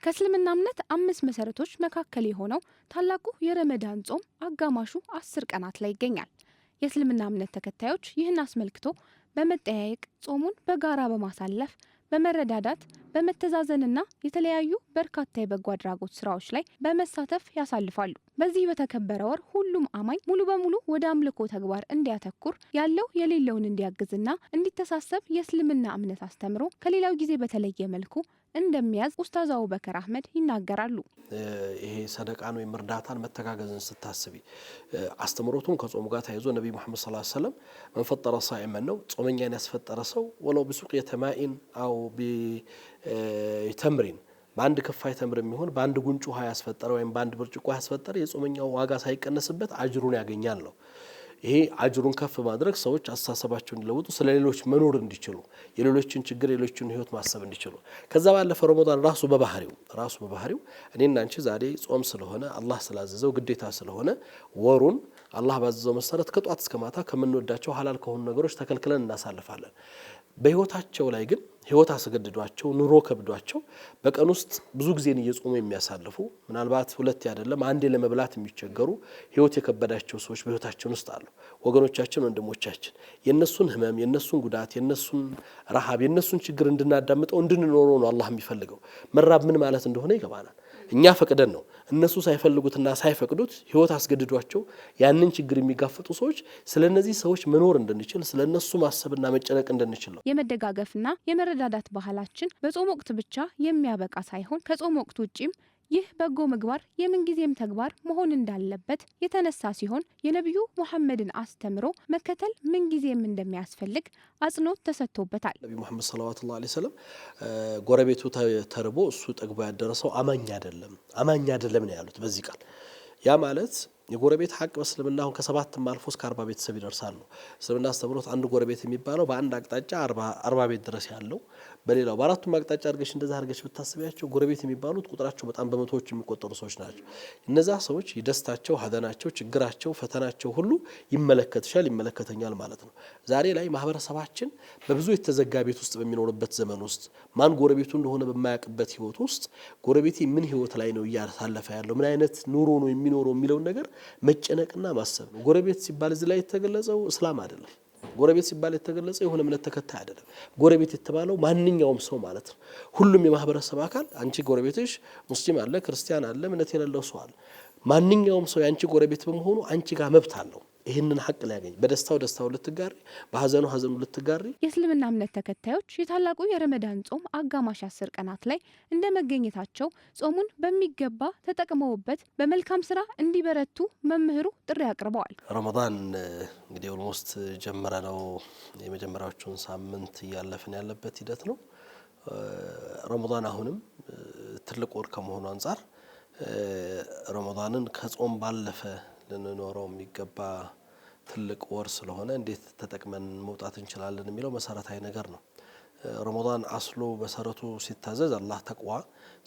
ከእስልምና እምነት 5 መሰረቶች መካከል የሆነው ታላቁ የረመዳን ጾም አጋማሹ 10 ቀናት ላይ ይገኛል። የእስልምና እምነት ተከታዮች ይህን አስመልክቶ በመጠያየቅ ጾሙን በጋራ በማሳለፍ በመረዳዳት በመተዛዘንና የተለያዩ በርካታ የበጎ አድራጎት ስራዎች ላይ በመሳተፍ ያሳልፋሉ። በዚህ በተከበረ ወር ሁሉም አማኝ ሙሉ በሙሉ ወደ አምልኮ ተግባር እንዲያተኩር ያለው የሌለውን እንዲያግዝና እንዲተሳሰብ የእስልምና እምነት አስተምሮ ከሌላው ጊዜ በተለየ መልኩ እንደሚያዝ ኡስታዝ አቡበከር አህመድ ይናገራሉ። ይሄ ሰደቃን ወይም እርዳታን መተጋገዝን ስታስቢ አስተምሮቱን ከጾሙ ጋር ተያይዞ ነብዩ መሐመድ ሰለላሁ ዐለይሂ ወሰለም መንፈጠረ ሳኢመን ነው ጾመኛን ያስፈጠረ ሰው ወለው ቢሱቅ የተማኢን አው ቢተምሪን በአንድ ክፋይ ተምር የሚሆን በአንድ ጉንጭ ውሃ ያስፈጠረ ወይም በአንድ ብርጭቆ ያስፈጠረ የጾመኛው ዋጋ ሳይቀነስበት አጅሩን ያገኛል ነው። ይሄ አጅሩን ከፍ ማድረግ ሰዎች አስተሳሰባቸውን እንዲለውጡ ስለሌሎች መኖር እንዲችሉ የሌሎችን ችግር የሌሎችን ህይወት ማሰብ እንዲችሉ ከዛ ባለፈ ረመዳን ራሱ በባህሪው እኔና አንቺ ዛሬ ጾም ስለሆነ አላህ ስላዘዘው ግዴታ ስለሆነ ወሩን አላህ ባዘዘው መሰረት ከጧት እስከ ማታ ከምንወዳቸው ሐላል ከሆኑ ነገሮች ተከልክለን እናሳልፋለን። በህይወታቸው ላይ ግን ህይወት አስገድዷቸው ኑሮ ከብዷቸው በቀን ውስጥ ብዙ ጊዜን እየጾሙ የሚያሳልፉ ምናልባት ሁለት አይደለም አንዴ ለመብላት የሚቸገሩ ህይወት የከበዳቸው ሰዎች በህይወታችን ውስጥ አሉ። ወገኖቻችን፣ ወንድሞቻችን የነሱን ህመም፣ የነሱን ጉዳት፣ የነሱን ረሃብ፣ የነሱን ችግር እንድናዳምጠው እንድንኖረው ነው አላህ የሚፈልገው። መራብ ምን ማለት እንደሆነ ይገባናል። እኛ ፈቅደን ነው እነሱ ሳይፈልጉትና ሳይፈቅዱት ህይወት አስገድዷቸው ያንን ችግር የሚጋፈጡ ሰዎች ስለነዚህ ሰዎች መኖር እንድንችል ስለነሱ ማሰብና መጨነቅ እንድንችል ነው። የመደጋገፍና የመረዳዳት ባህላችን በጾም ወቅት ብቻ የሚያበቃ ሳይሆን ከጾም ወቅት ውጪም ይህ በጎ ምግባር የምንጊዜም ተግባር መሆን እንዳለበት የተነሳ ሲሆን የነብዩ መሐመድን አስተምሮ መከተል ምንጊዜም እንደሚያስፈልግ አጽንኦት ተሰጥቶበታል። ነብዩ መሐመድ ሰለላሁ ዐለይሂ ወሰለም ጎረቤቱ ተርቦ እሱ ጠግቦ ያደረሰው አማኝ አይደለም ነው ያሉት በዚህ ቃል። ያ ማለት የጎረቤት ሐቅ በእስልምና አሁን ከ7 አልፎ እስከ 40 ቤተሰብ ይደርሳሉ። እስልምና አስተምሮት አንድ ጎረቤት የሚባለው በአንድ አቅጣጫ 40 ቤት ድረስ ያለው በሌላው በአራቱም አቅጣጫ አድርገሽ እንደዛ አድርገሽ ብታስቢያቸው ጎረቤት የሚባሉት ቁጥራቸው በጣም በመቶዎች የሚቆጠሩ ሰዎች ናቸው። እነዛ ሰዎች የደስታቸው፣ ሀዘናቸው፣ ችግራቸው፣ ፈተናቸው ሁሉ ይመለከተኛል ማለት ነው። ዛሬ ላይ ማህበረሰባችን በብዙ የተዘጋ ቤት ውስጥ በሚኖርበት ዘመን ውስጥ ማን ጎረቤቱ እንደሆነ በማያውቅበት ህይወት ውስጥ ጎረቤቴ ምን ህይወት ላይ ነው እያሳለፈ ያለው ምን አይነት ኑሮ ነው የሚኖረው የሚለው ነገር መጨነቅና ማሰብ ነው። ጎረቤት ሲባል እዚህ ላይ የተገለጸው እስላም አይደለም። ጎረቤት ሲባል የተገለጸው የሆነ እምነት ተከታይ አይደለም። ጎረቤት የተባለው ማንኛውም ሰው ማለት ነው። ሁሉም የማህበረሰብ አካል አንቺ ጎረቤትሽ ሙስሊም አለ፣ ክርስቲያን አለ፣ እምነት የሌለው ሰው አለ። ማንኛውም ሰው ያንቺ ጎረቤት በመሆኑ አንቺ ጋር መብት አለው። ይህንን ሐቅ ሊያገኝ በደስታው ልትጋሪ በሐዘኑ ልትጋሪ። የእስልምና እምነት ተከታዮች የታላቁ የረመዳን ጾም አጋማሽ 10 ቀናት ላይ እንደ መገኘታቸው ጾሙን በሚገባ ተጠቅመውበት በመልካም ስራ እንዲበረቱ መምህሩ ጥሪ አቅርበዋል። ረመዳን እንግዲህ ኦልሞስት ጀመረ ነው። የመጀመሪያዎቹን ሳምንት እያለፍን ያለበት ሂደት ነው። ረመዳን አሁንም ትልቅ ወር ከመሆኑ አንፃር ረመዳንን ከጾም ባለፈ ልንኖረው የሚገባ ትልቅ ወር ስለሆነ እንዴት ተጠቅመን መውጣት እንችላለን የሚለው መሰረታዊ ነገር ነው። ረመዳን አስሎ መሰረቱ ሲታዘዝ አላህ ተቅዋ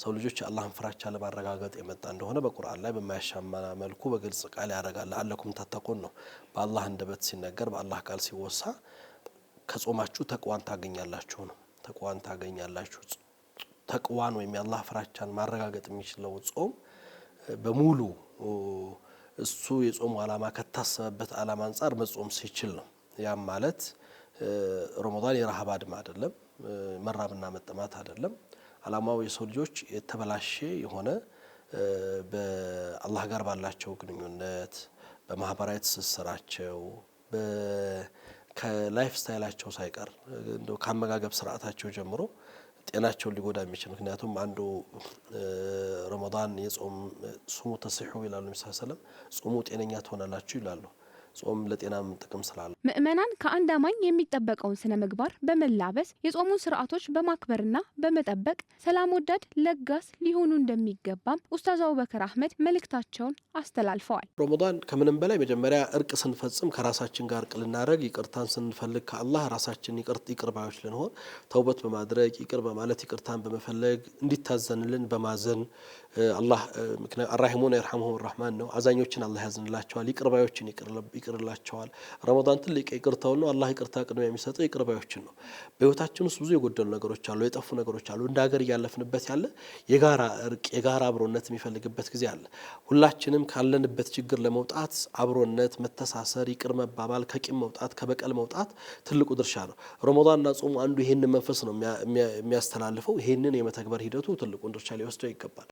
ሰው ልጆች አላህን ፍራቻ ለማረጋገጥ የመጣ እንደሆነ በቁርአን ላይ በማያሻማ መልኩ በግልጽ ቃል ያደርጋል። ለአለኩም ተተቁን ነው በአላህ አንደበት ሲነገር በአላህ ቃል ሲወሳ ከጾማችሁ ተቅዋን ታገኛላችሁ ነው። ተቅዋን ታገኛላችሁ። ተቅዋን ወይም የአላህ ፍራቻን ማረጋገጥ የሚችለው ጾም በሙሉ እሱ የጾሙ ዓላማ ከታሰበበት ዓላማ አንፃር መጾም ሲችል ነው። ያም ማለት ረመዳን የረሃብ አድማ አይደለም፣ መራብና መጠማት አይደለም። ዓላማው የሰው ልጆች የተበላሸ የሆነ በአላህ ጋር ባላቸው ግንኙነት በማህበራዊ ትስስራቸው ከላይፍ ስታይላቸው ሳይቀር እንደው ከአመጋገብ ስርዓታቸው ጀምሮ ጤናቸውን ሊጎዳ የሚችል ምክንያቱም አንዱ ረመዳን የጾም ሱሙ ተሲሑ ይላሉ ነብዩ ሰለላሁ ዐለይሂ ወሰለም ጾሙ ጤነኛ ትሆናላችሁ ይላሉ። ጾም ለጤናም ጥቅም ስላለው ምእመናን ከአንድ አማኝ የሚጠበቀውን ስነ ምግባር በመላበስ የጾሙን ስርዓቶች በማክበርና በመጠበቅ ሰላም ወዳድ ለጋስ ሊሆኑ እንደሚገባም ኡስታዝ አቡበከር አህመድ መልእክታቸውን አስተላልፈዋል። ረመዳን ከምንም በላይ መጀመሪያ እርቅ ስንፈጽም ከራሳችን ጋር እርቅ ልናደርግ ይቅርታን ስንፈልግ ከአላህ ራሳችን ይቅር ባዮች ልንሆን ተውበት በማድረግ ይቅር በማለት ይቅርታን በመፈለግ እንዲታዘንልን በማዘን አላህ ምክንያቱም አራሂሙን የርሐሙሁም ረህማን ነው። አዛኞችን አላህ ያዝንላቸዋል። ይቅር ባዮችን ይቅር ይቅርላቸዋል። ረመዳን ትልቅ ይቅርታው ነው። አላህ ይቅርታ ቅድሚያ የሚሰጠው ይቅር ባዮችን ነው። በህይወታችን ውስጥ ብዙ የጎደሉ ነገሮች አሉ፣ የጠፉ ነገሮች አሉ። እንደ ሀገር እያለፍንበት ያለ የጋራ እርቅ፣ የጋራ አብሮነት የሚፈልግበት ጊዜ አለ። ሁላችንም ካለንበት ችግር ለመውጣት አብሮነት፣ መተሳሰር፣ ይቅር መባባል፣ ከቂም መውጣት፣ ከበቀል መውጣት ትልቁ ድርሻ ነው። ረመዳንና ጾሙ አንዱ ይሄንን መንፈስ ነው የሚያስተላልፈው። ይሄንን የመተግበር ሂደቱ ትልቁን ድርሻ ሊወስደው ይገባል።